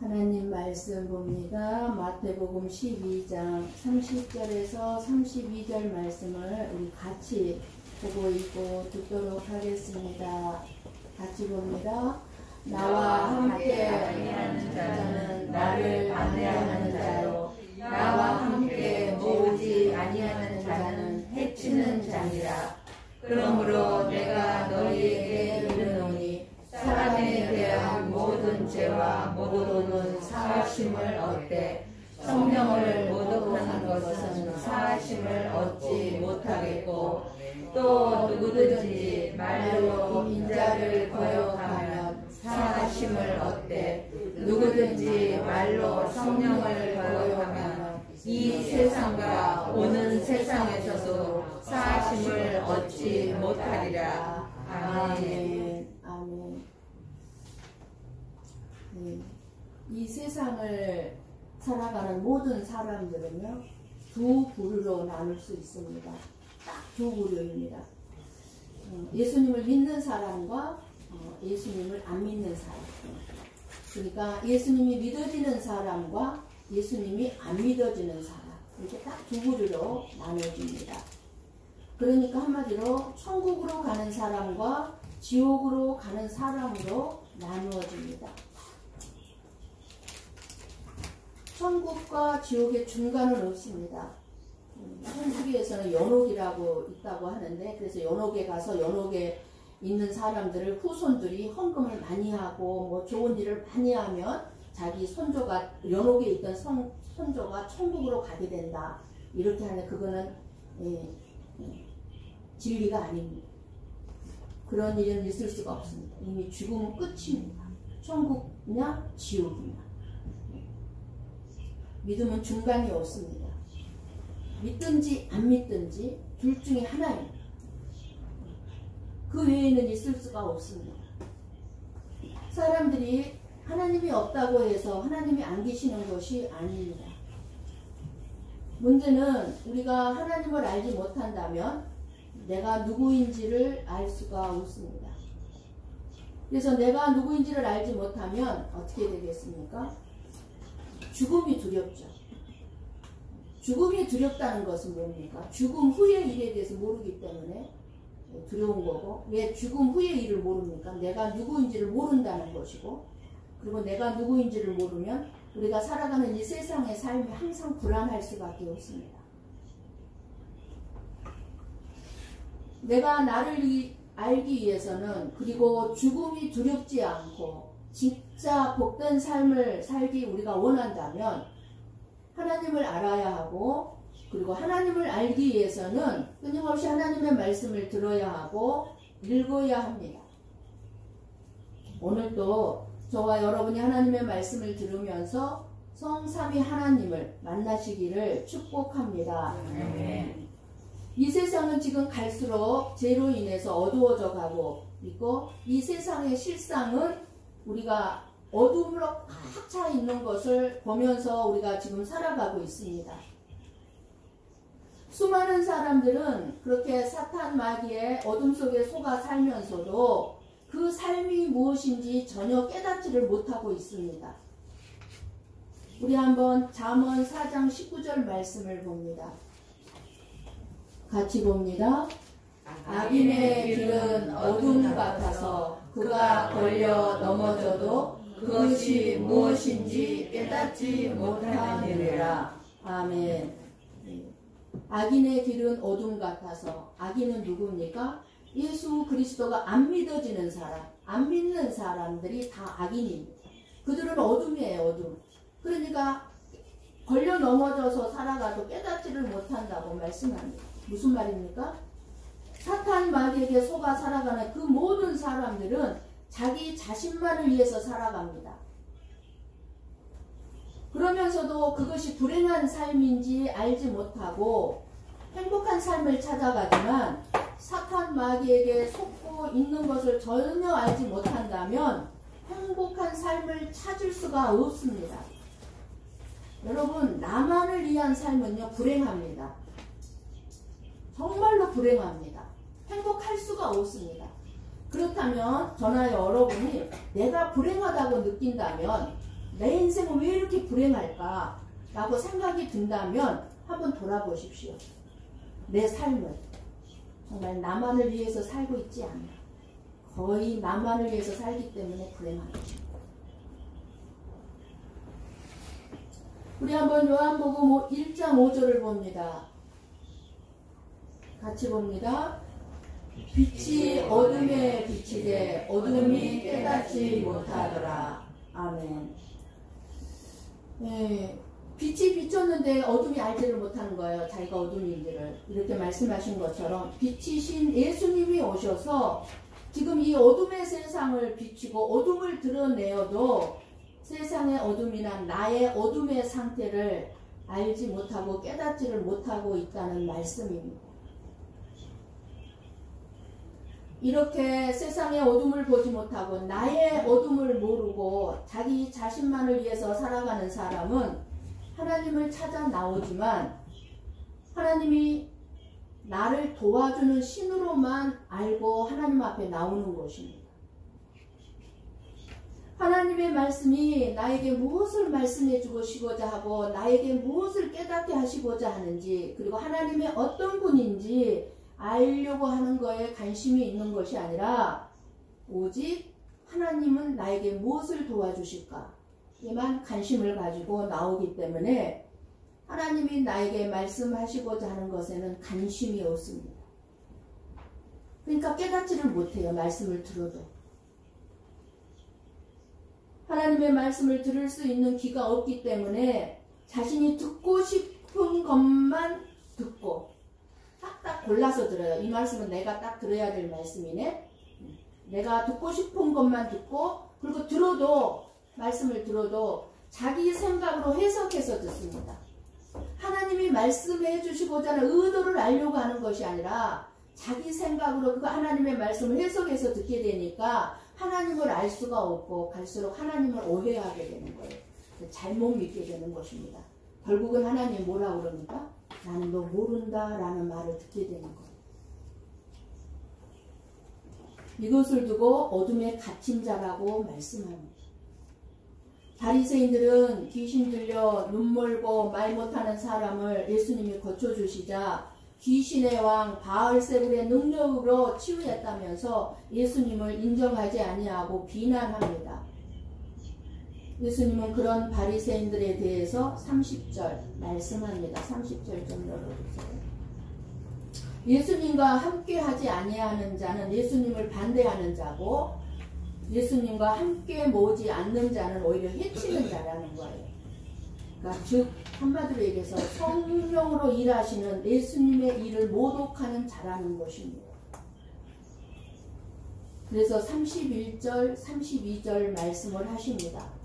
하나님 말씀 봅니다. 마태복음 12장 30절에서 32절 말씀을 우리 같이 보고 읽고 듣도록 하겠습니다. 같이 봅니다. 나와 함께 아니하는 자는 나를 반대하는 자요, 나와 함께 모으지 아니하는 자는 해치는 자니라. 그러므로 내가 너희에게 이르노니 사람에 대한 모든 죄와 모독은 사하심을 얻되 성령을 모독하는 것은 사하심을 얻지 못하겠고, 또 누구든지 말로 인자를 거역하면 사하심을 얻되 누구든지 말로 성령을 거역하면 이 세상과 오는 세상에서도 사하심을 얻지 못하리라. 아멘. 아멘. 네. 이 세상을 살아가는 모든 사람들은요, 두 부류로 나눌 수 있습니다. 딱 두 부류입니다. 예수님을 믿는 사람과 예수님을 안 믿는 사람. 그러니까 예수님이 믿어지는 사람과 예수님이 안 믿어지는 사람, 이렇게 딱 두 부류로 나눠집니다. 그러니까 한마디로 천국으로 가는 사람과 지옥으로 가는 사람으로 나누어집니다. 천국과 지옥의 중간은 없습니다. 천국에서는 연옥이라고 있다고 하는데, 그래서 연옥에 가서 연옥에 있는 사람들을 후손들이 헌금을 많이 하고 뭐 좋은 일을 많이 하면 자기 손조가, 연옥에 있던 손조가 천국으로 가게 된다, 이렇게 하는, 그거는 진리가 아닙니다. 그런 일은 있을 수가 없습니다. 이미 죽음은 끝입니다. 천국이냐 지옥이냐. 믿음은 중간이 없습니다. 믿든지 안 믿든지 둘 중에 하나입니다. 그 외에는 있을 수가 없습니다. 사람들이 하나님이 없다고 해서 하나님이 안 계시는 것이 아닙니다. 문제는 우리가 하나님을 알지 못한다면 내가 누구인지를 알 수가 없습니다. 그래서 내가 누구인지를 알지 못하면 어떻게 되겠습니까? 죽음이 두렵죠. 죽음이 두렵다는 것은 뭡니까? 죽음 후의 일에 대해서 모르기 때문에 두려운 거고, 왜 죽음 후의 일을 모릅니까? 내가 누구인지를 모른다는 것이고, 그리고 내가 누구인지를 모르면 우리가 살아가는 이 세상의 삶이 항상 불안할 수밖에 없습니다. 내가 나를 알기 위해서는, 그리고 죽음이 두렵지 않고 진짜 복된 삶을 살기 우리가 원한다면 하나님을 알아야 하고, 그리고 하나님을 알기 위해서는 끊임없이 하나님의 말씀을 들어야 하고 읽어야 합니다. 오늘도 저와 여러분이 하나님의 말씀을 들으면서 성삼위 하나님을 만나시기를 축복합니다. 이 세상은 지금 갈수록 죄로 인해서 어두워져 가고 있고, 이 세상의 실상은 우리가 어둠으로 꽉 차 있는 것을 보면서 우리가 지금 살아가고 있습니다. 수많은 사람들은 그렇게 사탄 마귀의 어둠 속에 속아 살면서도 그 삶이 무엇인지 전혀 깨닫지를 못하고 있습니다. 우리 한번 잠언 4장 19절 말씀을 봅니다. 같이 봅니다. 악인의 길은 어둠 같아서 그가 걸려 넘어져도 그것이 무엇인지 깨닫지 못하느니라. 아멘. 악인의 길은 어둠 같아서, 악인은 누굽니까? 예수 그리스도가 안 믿어지는 사람, 안 믿는 사람들이 다 악인입니다. 그들은 어둠이에요, 어둠. 그러니까 걸려 넘어져서 살아가도 깨닫지를 못한다고 말씀합니다. 무슨 말입니까? 사탄 마귀에게 속아 살아가는 그 모든 사람들은 자기 자신만을 위해서 살아갑니다. 그러면서도 그것이 불행한 삶인지 알지 못하고 행복한 삶을 찾아가지만, 사탄 마귀에게 속고 있는 것을 전혀 알지 못한다면 행복한 삶을 찾을 수가 없습니다. 여러분, 나만을 위한 삶은요, 불행합니다. 정말로 불행합니다. 행복할 수가 없습니다. 그렇다면 저나 여러분이 내가 불행하다고 느낀다면 내 인생은 왜 이렇게 불행할까? 라고 생각이 든다면 한번 돌아보십시오. 내 삶은 정말 나만을 위해서 살고 있지 않나. 거의 나만을 위해서 살기 때문에 불행한 것입니다. 우리 한번 요한복음 1장 5절을 봅니다. 같이 봅니다. 빛이 어둠에 비치되 어둠이 깨닫지 못하더라. 아멘. 네, 빛이 비쳤는데 어둠이 알지를 못하는 거예요. 자기가 어둠인지를. 이렇게 말씀하신 것처럼 빛이신 예수님이 오셔서 지금 이 어둠의 세상을 비추고 어둠을 드러내어도 세상의 어둠이나 나의 어둠의 상태를 알지 못하고 깨닫지를 못하고 있다는 말씀입니다. 이렇게 세상의 어둠을 보지 못하고 나의 어둠을 모르고 자기 자신만을 위해서 살아가는 사람은 하나님을 찾아 나오지만 하나님이 나를 도와주는 신으로만 알고 하나님 앞에 나오는 것입니다. 하나님의 말씀이 나에게 무엇을 말씀해 주시고자 하고 나에게 무엇을 깨닫게 하시고자 하는지, 그리고 하나님의 어떤 분인지 알려고 하는 거에 관심이 있는 것이 아니라 오직 하나님은 나에게 무엇을 도와주실까 에만 관심을 가지고 나오기 때문에 하나님이 나에게 말씀하시고자 하는 것에는 관심이 없습니다. 그러니까 깨닫지를 못해요. 말씀을 들어도. 하나님의 말씀을 들을 수 있는 귀가 없기 때문에 자신이 듣고 싶은 것만 듣고 딱딱 골라서 들어요. 이 말씀은 내가 딱 들어야 될 말씀이네. 내가 듣고 싶은 것만 듣고, 그리고 들어도, 말씀을 들어도 자기 생각으로 해석해서 듣습니다. 하나님이 말씀해 주시고자 하는 의도를 알려고 하는 것이 아니라 자기 생각으로 그 하나님의 말씀을 해석해서 듣게 되니까 하나님을 알 수가 없고 갈수록 하나님을 오해하게 되는 거예요. 잘못 믿게 되는 것입니다. 결국은 하나님이 뭐라고 그럽니까? 나는 너 모른다 라는 말을 듣게 되는 거예요. 이것을 두고 어둠에 갇힌 자라고 말씀합니다. 바리새인들은 귀신 들려 눈 멀고 말 못하는 사람을 예수님이 고쳐주시자 귀신의 왕 바알세불의 능력으로 치유했다면서 예수님을 인정하지 아니하고 비난합니다. 예수님은 그런 바리새인들에 대해서 30절 말씀합니다. 30절 좀 열어주세요. 예수님과 함께 하지 아니하는 자는 예수님을 반대하는 자고 예수님과 함께 모지 않는 자는 오히려 해치는 자라는 거예요. 그러니까 즉 한마디로 얘기해서 성령으로 일하시는 예수님의 일을 모독하는 자라는 것입니다. 그래서 31절, 32절 말씀을 하십니다.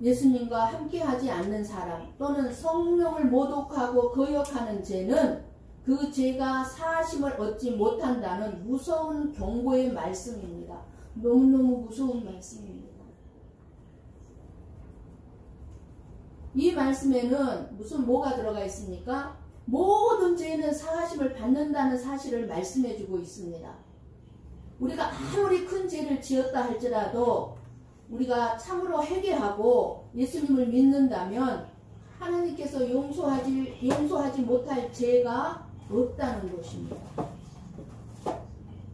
예수님과 함께하지 않는 사람 또는 성령을 모독하고 거역하는 죄는 그 죄가 사하심을 얻지 못한다는 무서운 경고의 말씀입니다. 너무너무 무서운 말씀입니다. 이 말씀에는 뭐가 들어가 있습니까? 모든 죄는 사하심을 받는다는 사실을 말씀해 주고 있습니다. 우리가 아무리 큰 죄를 지었다 할지라도 우리가 참으로 회개하고 예수님을 믿는다면 하나님께서 용서하지 못할 죄가 없다는 것입니다.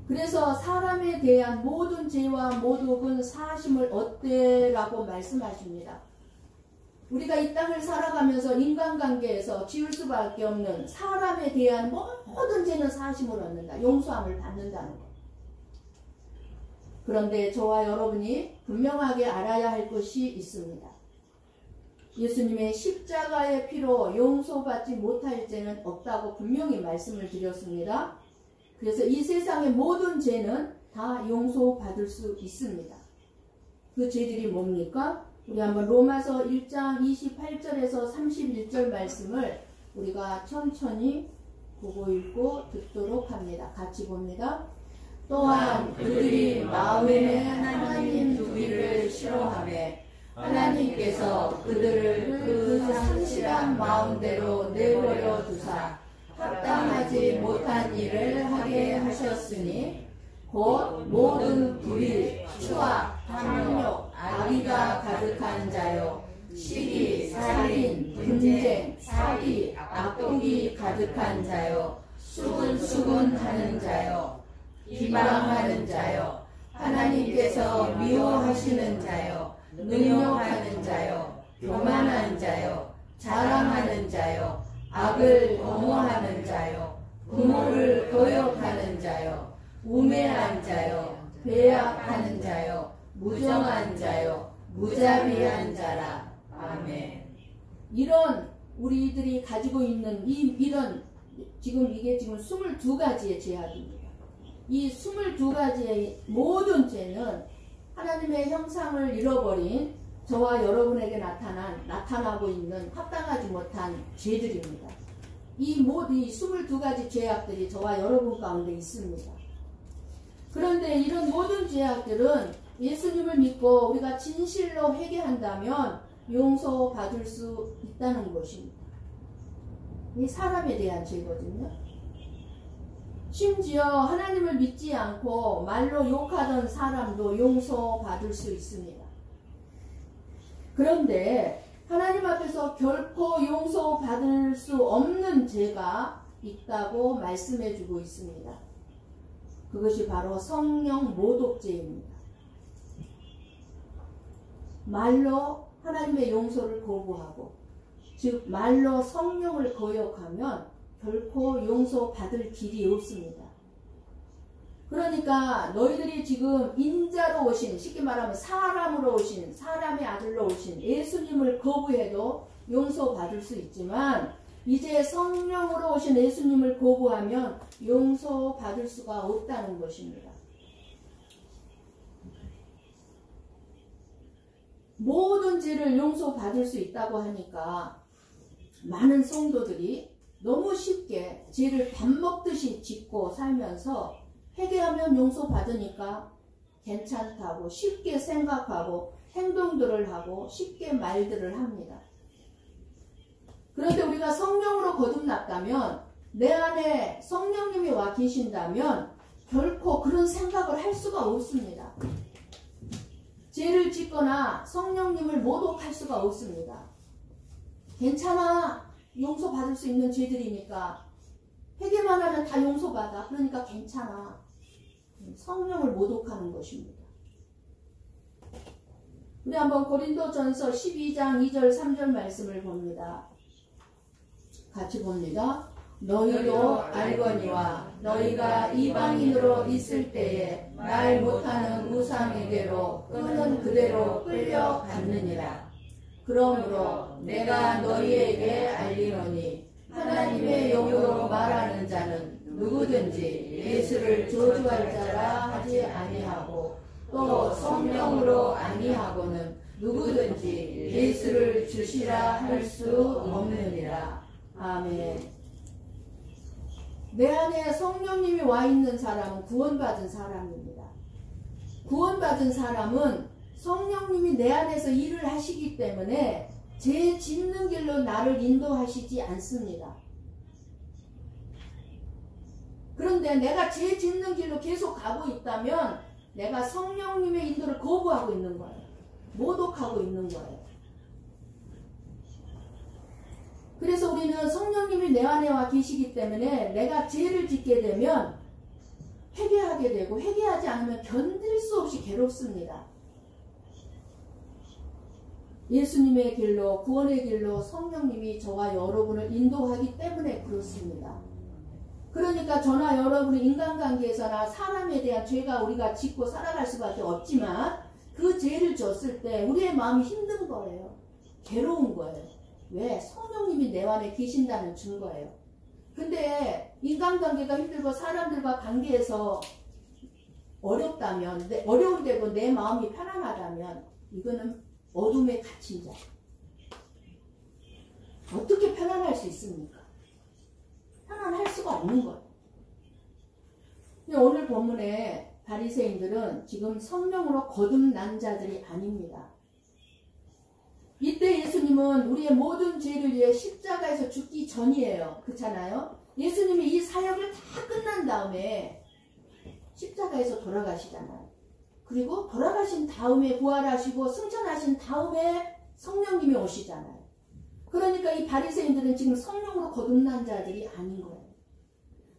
그래서 사람에 대한 모든 죄와 모독은 사하심을 얻되라고 말씀하십니다. 우리가 이 땅을 살아가면서 인간관계에서 지을 수밖에 없는 사람에 대한 모든 죄는 사하심을 얻는다. 용서함을 받는다는 것. 그런데 저와 여러분이 분명하게 알아야 할 것이 있습니다. 예수님의 십자가의 피로 용서받지 못할 죄는 없다고 분명히 말씀을 드렸습니다. 그래서 이 세상의 모든 죄는 다 용서받을 수 있습니다. 그 죄들이 뭡니까? 우리 한번 로마서 1장 28절에서 31절 말씀을 우리가 천천히 보고 읽고 듣도록 합니다. 같이 봅니다. 또한 그들이 마음에 하나님 두기를 싫어하며 하나님께서 그들을 그 상실한 마음대로 내버려 두사 합당하지 못한 일을 하게 하셨으니 곧 모든 불의, 추악, 탐욕, 악의가 가득한 자요, 시기, 살인, 분쟁, 사기, 악독이 가득한 자요, 수군수군하는 자요, 비방하는 자요, 하나님께서 미워하시는 자요, 능욕하는 자요, 교만한 자요, 자랑하는 자요, 악을 도모하는 자요, 부모를 거역하는 자요, 우매한 자요, 배약하는 자요, 무정한 자요, 무자비한 자라. 아멘. 이런 우리들이 가지고 있는 이런 지금 22가지의 죄악입니다. 이 22가지의 모든 죄는 하나님의 형상을 잃어버린 저와 여러분에게 나타나고 있는 합당하지 못한 죄들입니다. 이 22가지 죄악들이 저와 여러분 가운데 있습니다. 그런데 이런 모든 죄악들은 예수님을 믿고 우리가 진실로 회개한다면 용서받을 수 있다는 것입니다. 이 사람에 대한 죄거든요. 심지어 하나님을 믿지 않고 말로 욕하던 사람도 용서받을 수 있습니다. 그런데 하나님 앞에서 결코 용서받을 수 없는 죄가 있다고 말씀해주고 있습니다. 그것이 바로 성령 모독죄입니다. 말로 하나님의 용서를 거부하고, 즉 말로 성령을 거역하면 결코 용서받을 길이 없습니다. 그러니까 너희들이 지금 인자로 오신, 쉽게 말하면 사람으로 오신, 사람의 아들로 오신 예수님을 거부해도 용서받을 수 있지만, 이제 성령으로 오신 예수님을 거부하면 용서받을 수가 없다는 것입니다. 모든 죄를 용서받을 수 있다고 하니까 많은 성도들이 너무 쉽게 죄를 밥 먹듯이 짓고 살면서 회개하면 용서받으니까 괜찮다고 쉽게 생각하고 행동들을 하고 쉽게 말들을 합니다. 그런데 우리가 성령으로 거듭났다면, 내 안에 성령님이 와 계신다면 결코 그런 생각을 할 수가 없습니다. 죄를 짓거나 성령님을 모독할 수가 없습니다. 괜찮아, 용서받을 수 있는 죄들이니까, 회개만 하면 다 용서받아, 그러니까 괜찮아. 성령을 모독하는 것입니다. 우리 한번 고린도전서 12장 2절 3절 말씀을 봅니다. 같이 봅니다. 너희도 알거니와 너희가 이방인으로 있을 때에 말 못하는 우상에게로 끄는 그대로 끌려갔느니라. 그러므로 내가 너희에게 알리노니 하나님의 영으로 말하는 자는 누구든지 예수를 저주할 자라 하지 아니하고, 또 성령으로 아니하고는 누구든지 예수를 주시라 할 수 없느니라. 아멘. 내 안에 성령님이 와 있는 사람은 구원받은 사람입니다. 구원받은 사람은 성령님이 내 안에서 일을 하시기 때문에 죄 짓는 길로 나를 인도하시지 않습니다. 그런데 내가 죄 짓는 길로 계속 가고 있다면 내가 성령님의 인도를 거부하고 있는 거예요. 모독하고 있는 거예요. 그래서 우리는 성령님이 내 안에 와 계시기 때문에 내가 죄를 짓게 되면 회개하게 되고, 회개하지 않으면 견딜 수 없이 괴롭습니다. 예수님의 길로, 구원의 길로 성령님이 저와 여러분을 인도하기 때문에 그렇습니다. 그러니까 저나 여러분은 인간관계에서나 사람에 대한 죄가 우리가 짓고 살아갈 수밖에 없지만, 그 죄를 졌을 때 우리의 마음이 힘든 거예요. 괴로운 거예요. 왜? 성령님이 내 안에 계신다는 증거예요. 근데 인간관계가 힘들고 사람들과 관계에서 어렵다면, 어려운데도 내 마음이 편안하다면 이거는 어둠에 갇힌 자. 어떻게 편안할 수 있습니까? 편안할 수가 없는 거예요. 오늘 본문에 바리새인들은 지금 성령으로 거듭난 자들이 아닙니다. 이때 예수님은 우리의 모든 죄를 위해 십자가에서 죽기 전이에요. 그렇잖아요? 예수님이 이 사역을 다 끝난 다음에 십자가에서 돌아가시잖아요. 그리고 돌아가신 다음에 부활하시고 승천하신 다음에 성령님이 오시잖아요. 그러니까 이 바리새인들은 지금 성령으로 거듭난 자들이 아닌 거예요.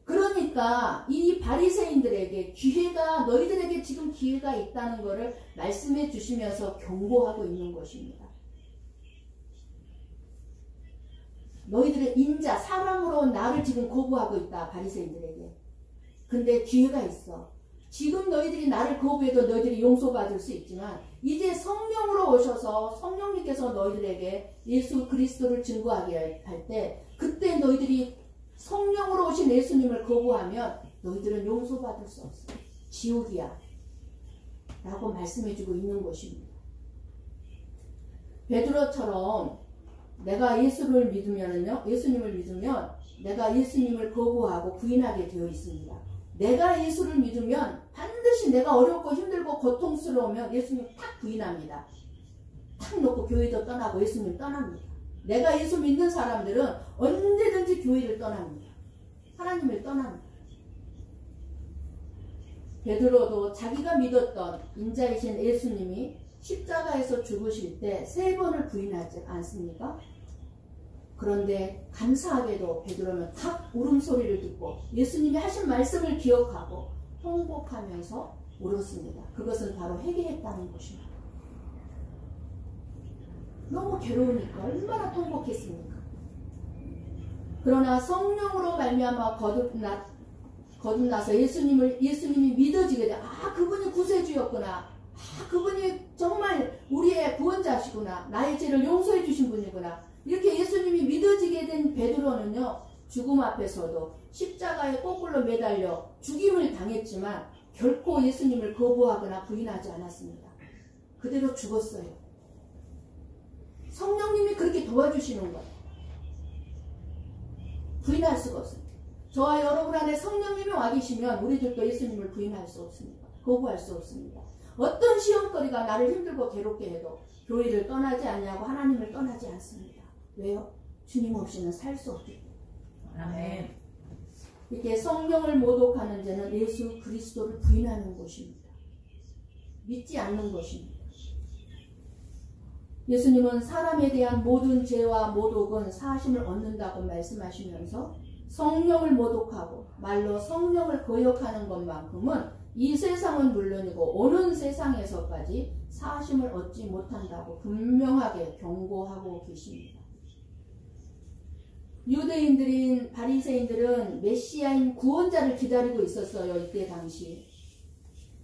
그러니까 이 바리새인들에게 기회가, 너희들에게 지금 기회가 있다는 것을 말씀해 주시면서 경고하고 있는 것입니다. 너희들은 인자, 사람으로 나를 지금 거부하고 있다, 바리새인들에게. 근데 기회가 있어. 지금 너희들이 나를 거부해도 너희들이 용서받을 수 있지만 이제 성령으로 오셔서 성령님께서 너희들에게 예수 그리스도를 증거하게 할 때, 그때 너희들이 성령으로 오신 예수님을 거부하면 너희들은 용서받을 수 없어. 지옥이야. 라고 말씀해주고 있는 것입니다. 베드로처럼 내가 예수님을 믿으면 내가 예수님을 거부하고 부인하게 되어 있습니다. 내가 예수를 믿으면 반드시 내가 어렵고 힘들고 고통스러우면 예수님 탁 부인합니다. 탁 놓고 교회도 떠나고 예수님 떠납니다. 내가 예수 믿는 사람들은 언제든지 교회를 떠납니다. 하나님을 떠납니다. 베드로도 자기가 믿었던 인자이신 예수님이 십자가에서 죽으실 때 3번을 부인하지 않습니까? 그런데 감사하게도 베드로는 탁 울음소리를 듣고 예수님이 하신 말씀을 기억하고 통곡하면서 울었습니다. 그것은 바로 회개했다는 것입니다. 너무 괴로우니까 얼마나 통곡했습니까? 그러나 성령으로 말미암아 거듭나서 예수님이 믿어지게 돼. 아, 그분이 구세주였구나. 아, 그분이 정말 우리의 구원자시구나. 나의 죄를 용서해 주신 분이구나. 이렇게 예수님이 믿어지게 된 베드로는요, 죽음 앞에서도 십자가에 거꾸로 매달려 죽임을 당했지만 결코 예수님을 거부하거나 부인하지 않았습니다. 그대로 죽었어요. 성령님이 그렇게 도와주시는 거예요. 부인할 수가 없습니다. 저와 여러분 안에 성령님이 와 계시면 우리들도 예수님을 부인할 수 없습니다. 거부할 수 없습니다. 어떤 시험거리가 나를 힘들고 괴롭게 해도 교회를 떠나지 않냐고 하나님을 떠나지 않습니다. 왜요? 주님 없이는 살 수 없기 때문에. 아멘. 이렇게 성령을 모독하는 죄는 예수 그리스도를 부인하는 것입니다. 믿지 않는 것입니다. 예수님은 사람에 대한 모든 죄와 모독은 사하심을 얻는다고 말씀하시면서 성령을 모독하고 말로 성령을 거역하는 것만큼은 이 세상은 물론이고 오는 세상에서까지 사하심을 얻지 못한다고 분명하게 경고하고 계십니다. 유대인들인 바리새인들은 메시아인 구원자를 기다리고 있었어요. 이때 당시.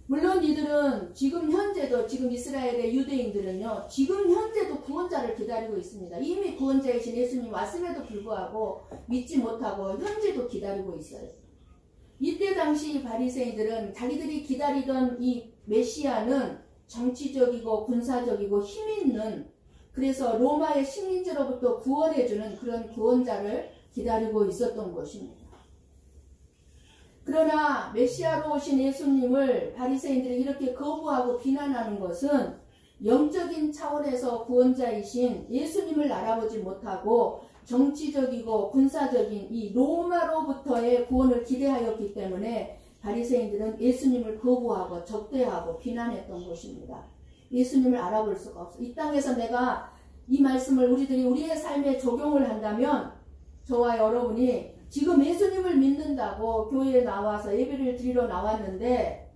물론 이들은 지금 현재도, 지금 이스라엘의 유대인들은요, 지금 현재도 구원자를 기다리고 있습니다. 이미 구원자이신 예수님 왔음에도 불구하고 믿지 못하고 현재도 기다리고 있어요. 이때 당시 바리새인들은 자기들이 기다리던 이 메시아는 정치적이고 군사적이고 힘있는, 그래서 로마의 식민지로부터 구원해주는 그런 구원자를 기다리고 있었던 것입니다. 그러나 메시아로 오신 예수님을 바리새인들이 이렇게 거부하고 비난하는 것은 영적인 차원에서 구원자이신 예수님을 알아보지 못하고 정치적이고 군사적인 이 로마로부터의 구원을 기대하였기 때문에 바리새인들은 예수님을 거부하고 적대하고 비난했던 것입니다. 예수님을 알아볼 수가 없어요. 이 땅에서 내가 이 말씀을 우리의 삶에 적용을 한다면 저와 여러분이 지금 예수님을 믿는다고 교회에 나와서 예배를 드리러 나왔는데,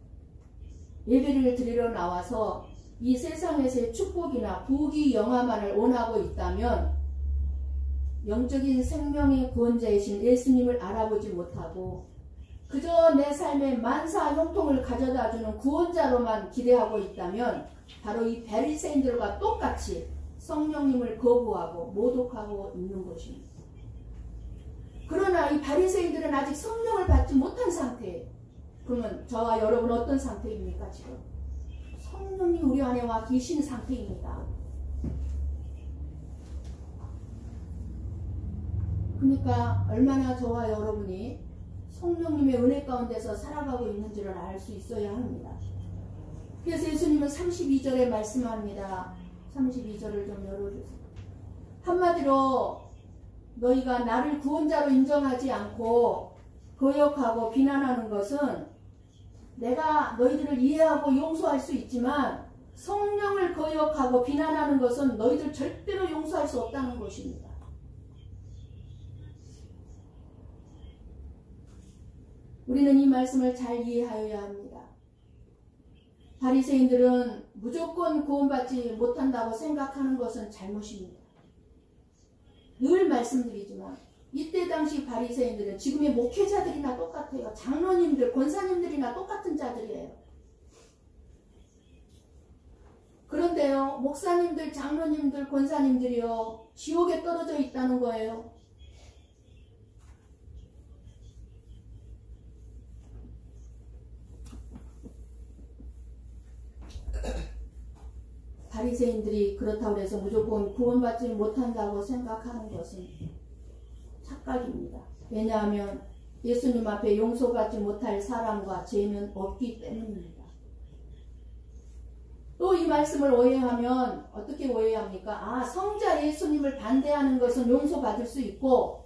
예배를 드리러 나와서 이 세상에서의 축복이나 부귀 영화만을 원하고 있다면 영적인 생명의 구원자이신 예수님을 알아보지 못하고 그저 내 삶에 만사 형통을 가져다주는 구원자로만 기대하고 있다면 바로 이 바리새인들과 똑같이 성령님을 거부하고 모독하고 있는 것입니다. 그러나 이 바리새인들은 아직 성령을 받지 못한 상태예요. 그러면 저와 여러분 어떤 상태입니까? 지금 성령이 우리 안에 와 계신 상태입니다. 그러니까 얼마나 저와 여러분이 성령님의 은혜 가운데서 살아가고 있는지를 알 수 있어야 합니다. 그래서 예수님은 32절에 말씀합니다. 32절을 좀 열어주세요. 한마디로 너희가 나를 구원자로 인정하지 않고 거역하고 비난하는 것은 내가 너희들을 이해하고 용서할 수 있지만 성령을 거역하고 비난하는 것은 너희들 절대로 용서할 수 없다는 것입니다. 우리는 이 말씀을 잘 이해하여야 합니다. 바리새인들은 무조건 구원받지 못한다고 생각하는 것은 잘못입니다. 늘 말씀드리지만 이때 당시 바리새인들은 지금의 목회자들이나 똑같아요. 장로님들, 권사님들이나 똑같은 자들이에요. 그런데요, 목사님들, 장로님들, 권사님들이요, 지옥에 떨어져 있다는 거예요. 바리새인들이 그렇다고 해서 무조건 구원받지 못한다고 생각하는 것은 착각입니다. 왜냐하면 예수님 앞에 용서받지 못할 사람과 죄는 없기 때문입니다. 또 이 말씀을 오해하면 어떻게 오해합니까? 성자 예수님을 반대하는 것은 용서받을 수 있고,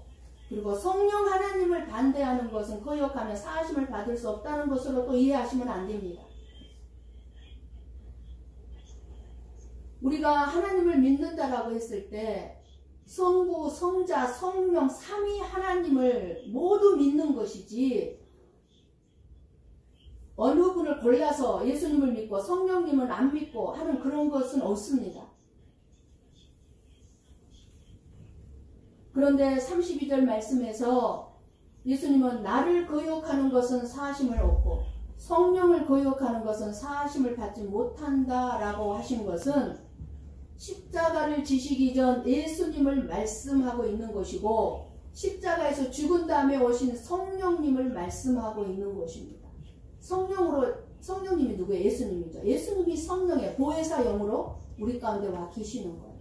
그리고 성령 하나님을 반대하는 것은 거역하면 사하심을 받을 수 없다는 것으로 또 이해하시면 안 됩니다. 우리가 하나님을 믿는다라고 했을 때 성부, 성자, 성령, 삼위 하나님을 모두 믿는 것이지, 어느 분을 골라서 예수님을 믿고 성령님은 안 믿고 하는 그런 것은 없습니다. 그런데 32절 말씀에서 예수님은 나를 거역하는 것은 사하심을 얻고 성령을 거역하는 것은 사하심을 받지 못한다라고 하신 것은 십자가를 지시기 전 예수님을 말씀하고 있는 것이고, 십자가에서 죽은 다음에 오신 성령님을 말씀하고 있는 것입니다. 성령님이 누구예요? 예수님이죠. 예수님이 성령의 보혜사 영으로 우리 가운데 와 계시는 거예요.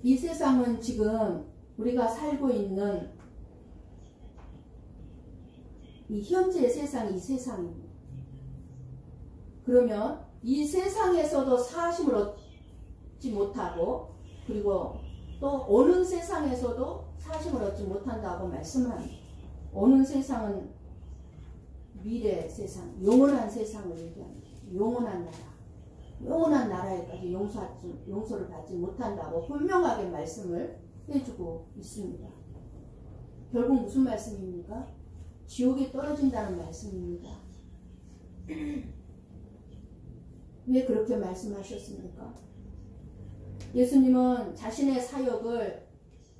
이 세상은 지금 우리가 살고 있는 이 현재의 세상이 이 세상입니다. 그러면 이 세상에서도 사하심을 얻지 못하고, 그리고 또 오는 세상에서도 사하심을 얻지 못한다고 말씀합니다. 오는 세상은 미래 세상, 영원한 세상을 얘기합니다. 영원한 나라, 영원한 나라에까지 용서를 받지 못한다고 분명하게 말씀을 해주고 있습니다. 결국 무슨 말씀입니까? 지옥에 떨어진다는 말씀입니다. 왜 그렇게 말씀하셨습니까? 예수님은 자신의 사역을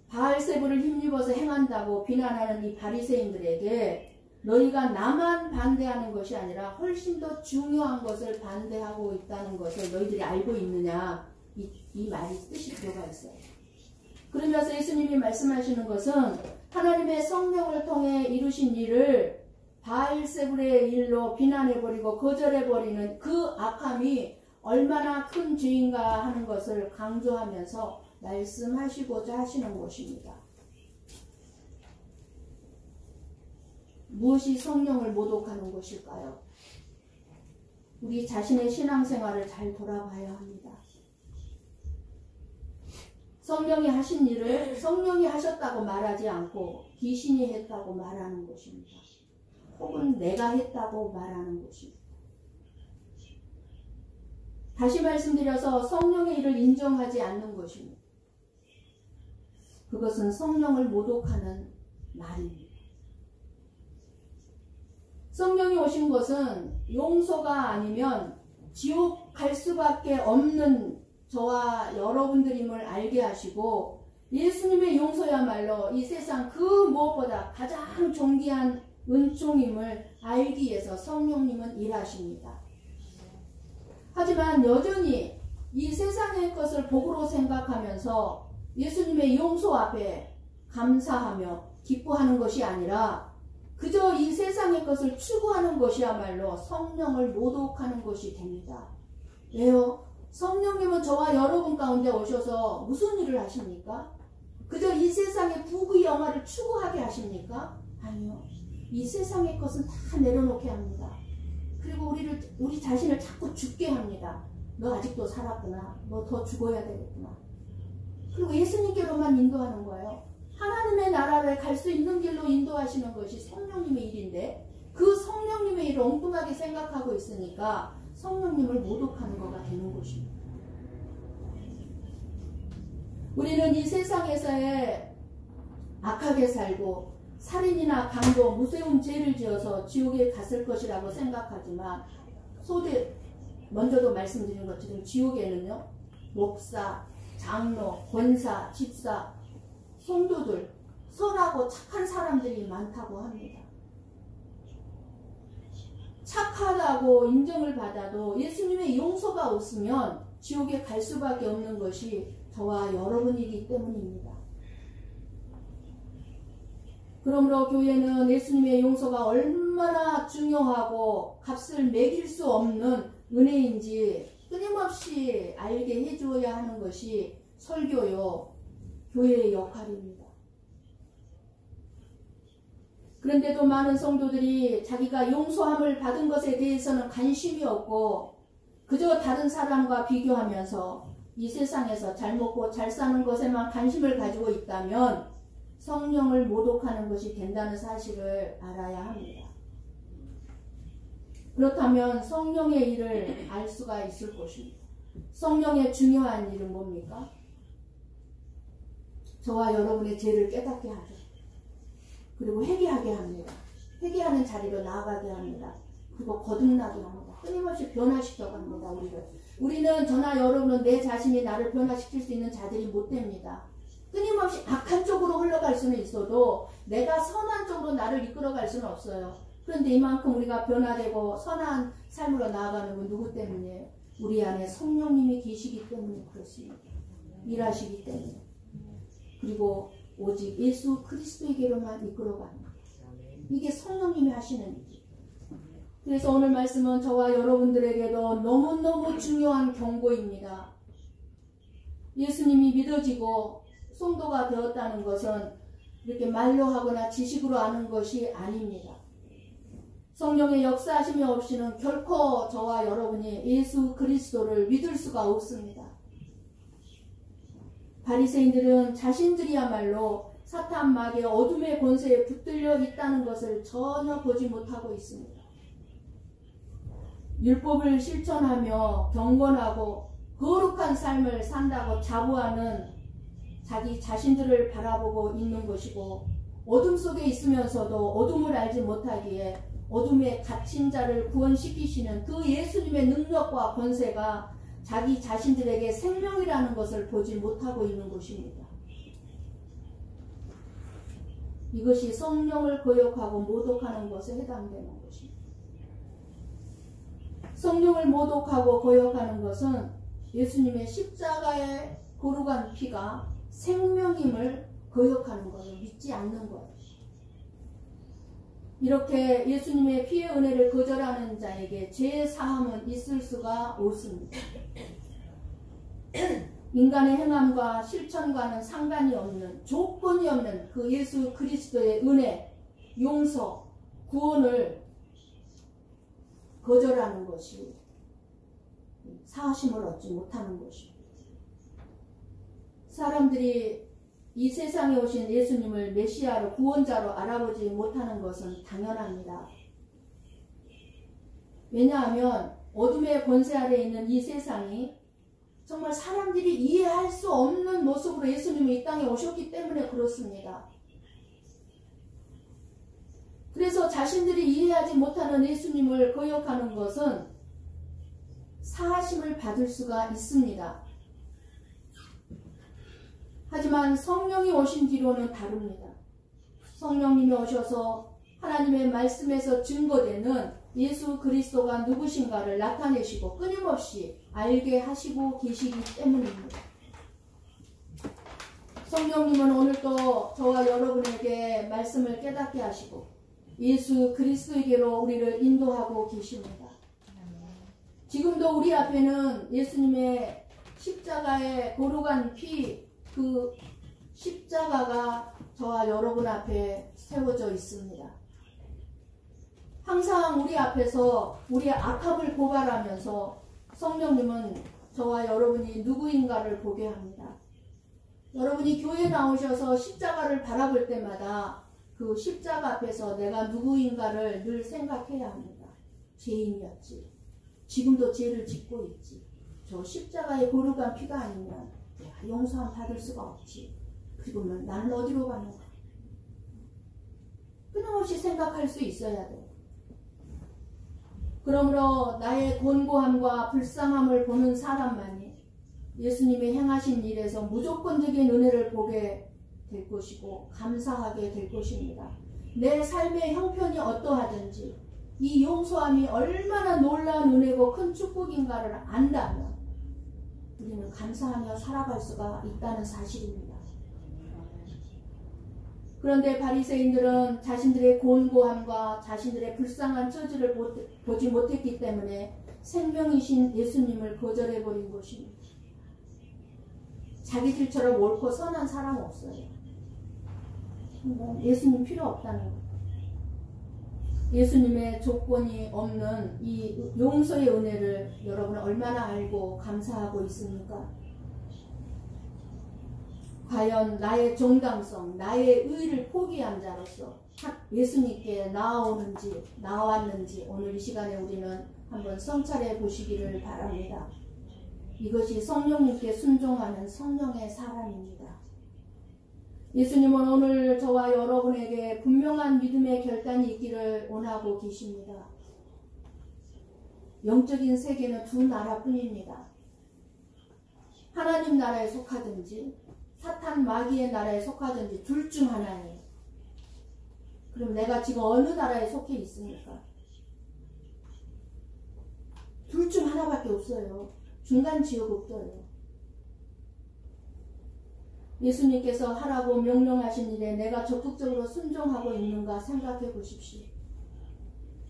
바알세불을 힘입어서 행한다고 비난하는 이 바리새인들에게 너희가 나만 반대하는 것이 아니라 훨씬 더 중요한 것을 반대하고 있다는 것을 너희들이 알고 있느냐, 이 말이 뜻이 들어가 있어요. 그러면서 예수님이 말씀하시는 것은 하나님의 성령을 통해 이루신 일을 바알세불의 일로 비난해버리고 거절해버리는 그 악함이 얼마나 큰 죄인가 하는 것을 강조하면서 말씀하시고자 하시는 것입니다. 무엇이 성령을 모독하는 것일까요? 우리 자신의 신앙생활을 잘 돌아봐야 합니다. 성령이 하신 일을 성령이 하셨다고 말하지 않고 귀신이 했다고 말하는 것입니다. 혹은 내가 했다고 말하는 것입니다. 다시 말씀드려서 성령의 일을 인정하지 않는 것입니다. 그것은 성령을 모독하는 말입니다. 성령이 오신 것은 용서가 아니면 지옥 갈 수밖에 없는 저와 여러분들임을 알게 하시고, 예수님의 용서야말로 이 세상 그 무엇보다 가장 존귀한 은총임을 알기 위해서 성령님은 일하십니다. 하지만 여전히 이 세상의 것을 복으로 생각하면서 예수님의 용서 앞에 감사하며 기뻐하는 것이 아니라 그저 이 세상의 것을 추구하는 것이야말로 성령을 모독하는 것이 됩니다. 왜요? 성령님은 저와 여러분 가운데 오셔서 무슨 일을 하십니까? 그저 이 세상의 부귀 영화를 추구하게 하십니까? 아니요. 이 세상의 것은 다 내려놓게 합니다. 그리고 우리 자신을 자꾸 죽게 합니다. 너 아직도 살았구나. 너 더 죽어야 되겠구나. 그리고 예수님께로만 인도하는 거예요. 하나님의 나라를 갈 수 있는 길로 인도하시는 것이 성령님의 일인데 그 성령님의 일을 엉뚱하게 생각하고 있으니까 성령님을 모독하는 거가 되는 것입니다. 우리는 이 세상에서의 악하게 살고 살인이나 강도, 무서운 죄를 지어서 지옥에 갔을 것이라고 생각하지만 먼저도 말씀드린 것처럼 지옥에는요 목사, 장로, 권사, 집사, 성도들, 선하고 착한 사람들이 많다고 합니다. 착하다고 인정을 받아도 예수님의 용서가 없으면 지옥에 갈 수밖에 없는 것이 저와 여러분이기 때문입니다. 그러므로 교회는 예수님의 용서가 얼마나 중요하고 값을 매길 수 없는 은혜인지 끊임없이 알게 해주어야 하는 것이 설교요, 교회의 역할입니다. 그런데도 많은 성도들이 자기가 용서함을 받은 것에 대해서는 관심이 없고 그저 다른 사람과 비교하면서 이 세상에서 잘 먹고 잘 사는 것에만 관심을 가지고 있다면 성령을 모독하는 것이 된다는 사실을 알아야 합니다. 그렇다면 성령의 일을 알 수가 있을 것입니다. 성령의 중요한 일은 뭡니까? 저와 여러분의 죄를 깨닫게 하죠. 그리고 회개하게 합니다. 회개하는 자리로 나아가게 합니다. 그리고 거듭나게 합니다. 끊임없이 변화시켜 갑니다. 우리는 저나 여러분은 내 자신이 나를 변화시킬 수 있는 자들이 못 됩니다. 끊임없이 악한 쪽으로 흘러갈 수는 있어도 내가 선한 쪽으로 나를 이끌어갈 수는 없어요. 그런데 이만큼 우리가 변화되고 선한 삶으로 나아가는 건 누구 때문이에요? 우리 안에 성령님이 계시기 때문에 그렇습니다. 일하시기 때문에. 그리고 오직 예수 그리스도에게로만 이끌어갑니다. 이게 성령님이 하시는 일이에요. 그래서 오늘 말씀은 저와 여러분들에게도 너무너무 중요한 경고입니다. 예수님이 믿어지고 성도가 되었다는 것은 이렇게 말로 하거나 지식으로 아는 것이 아닙니다. 성령의 역사하심이 없이는 결코 저와 여러분이 예수 그리스도를 믿을 수가 없습니다. 바리새인들은 자신들이야말로 사탄 마귀의 어둠의 권세에 붙들려 있다는 것을 전혀 보지 못하고 있습니다. 율법을 실천하며 경건하고 거룩한 삶을 산다고 자부하는 자기 자신들을 바라보고 있는 것이고 어둠 속에 있으면서도 어둠을 알지 못하기에 어둠에 갇힌 자를 구원시키시는 그 예수님의 능력과 권세가 자기 자신들에게 생명이라는 것을 보지 못하고 있는 것입니다. 이것이 성령을 거역하고 모독하는 것에 해당되는 것입니다. 성령을 모독하고 거역하는 것은 예수님의 십자가의 거룩한 피가 생명임을 거역하는 것을 믿지 않는 것. 이렇게 예수님의 피의 은혜를 거절하는 자에게 죄의 사함은 있을 수가 없습니다. 인간의 행함과 실천과는 상관이 없는, 조건이 없는 그 예수 그리스도의 은혜, 용서, 구원을 거절하는 것이 사하심을 얻지 못하는 것입니다. 사람들이 이 세상에 오신 예수님을 메시아로 구원자로 알아보지 못하는 것은 당연합니다. 왜냐하면 어둠의 권세 아래에 있는 이 세상이 정말 사람들이 이해할 수 없는 모습으로 예수님이 이 땅에 오셨기 때문에 그렇습니다. 그래서 자신들이 이해하지 못하는 예수님을 거역하는 것은 사하심을 받을 수가 있습니다. 하지만 성령이 오신 뒤로는 다릅니다. 성령님이 오셔서 하나님의 말씀에서 증거되는 예수 그리스도가 누구신가를 나타내시고 끊임없이 알게 하시고 계시기 때문입니다. 성령님은 오늘도 저와 여러분에게 말씀을 깨닫게 하시고 예수 그리스도에게로 우리를 인도하고 계십니다. 지금도 우리 앞에는 예수님의 십자가의 거룩한 피, 그 십자가가 저와 여러분 앞에 세워져 있습니다. 항상 우리 앞에서 우리의 악함을 고발하면서 성령님은 저와 여러분이 누구인가를 보게 합니다. 여러분이 교회에 나오셔서 십자가를 바라볼 때마다 그 십자가 앞에서 내가 누구인가를 늘 생각해야 합니다. 죄인이었지. 지금도 죄를 짓고 있지. 저 십자가에 고르간 피가 아니면 내가 용서함 받을 수가 없지. 그리고는 나는 어디로 가는가? 끊임없이 생각할 수 있어야 돼. 그러므로 나의 곤고함과 불쌍함을 보는 사람만이 예수님의 행하신 일에서 무조건적인 은혜를 보게 될 것이고 감사하게 될 것입니다. 내 삶의 형편이 어떠하든지 이 용서함이 얼마나 놀라운 은혜고 큰 축복인가를 안다면 우리는 감사하며 살아갈 수가 있다는 사실입니다. 그런데 바리새인들은 자신들의 곤고함과 자신들의 불쌍한 처지를 보지 못했기 때문에 생명이신 예수님을 거절해버린 것입니다. 자기들처럼 옳고 선한 사람 없어요. 예수님 필요 없다는 것. 예수님의 조건이 없는 이 용서의 은혜를 여러분은 얼마나 알고 감사하고 있습니까? 과연 나의 정당성, 나의 의를 포기한 자로서 예수님께 나왔는지 오늘 이 시간에 우리는 한번 성찰해 보시기를 바랍니다. 이것이 성령님께 순종하는 성령의 사람입니다. 예수님은 오늘 저와 여러분에게 분명한 믿음의 결단이 있기를 원하고 계십니다. 영적인 세계는 두 나라뿐입니다. 하나님 나라에 속하든지 사탄 마귀의 나라에 속하든지 둘 중 하나예요. 그럼 내가 지금 어느 나라에 속해 있습니까? 둘 중 하나밖에 없어요. 중간 지역 없어요. 예수님께서 하라고 명령하신 일에 내가 적극적으로 순종하고 있는가 생각해 보십시오.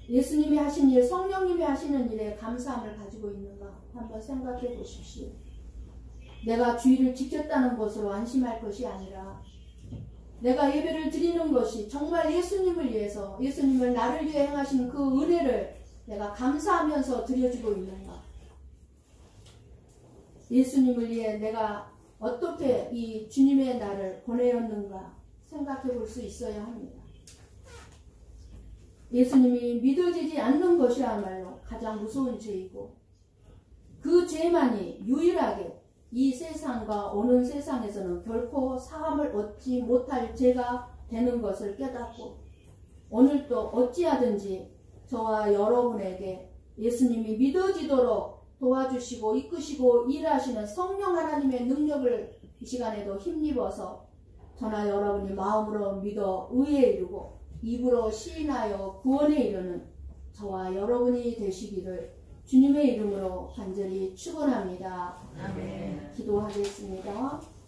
예수님이 하신 일, 성령님이 하시는 일에 감사함을 가지고 있는가 한번 생각해 보십시오. 내가 주의를 지켰다는 것으로 안심할 것이 아니라 내가 예배를 드리는 것이 정말 예수님을 위해서, 예수님을 나를 위해 행하신 그 은혜를 내가 감사하면서 드려지고 있는가. 예수님을 위해 내가 어떻게 이 주님의 날을 보내었는가 생각해 볼 수 있어야 합니다. 예수님이 믿어지지 않는 것이야말로 가장 무서운 죄이고 그 죄만이 유일하게 이 세상과 오는 세상에서는 결코 사함을 얻지 못할 죄가 되는 것을 깨닫고 오늘도 어찌하든지 저와 여러분에게 예수님이 믿어지도록 도와주시고 이끄시고 일하시는 성령 하나님의 능력을 이 시간에도 힘입어서 저나 여러분이 마음으로 믿어 의에 이르고 입으로 시인하여 구원에 이르는 저와 여러분이 되시기를 주님의 이름으로 간절히 축원합니다. 아멘. 기도하겠습니다.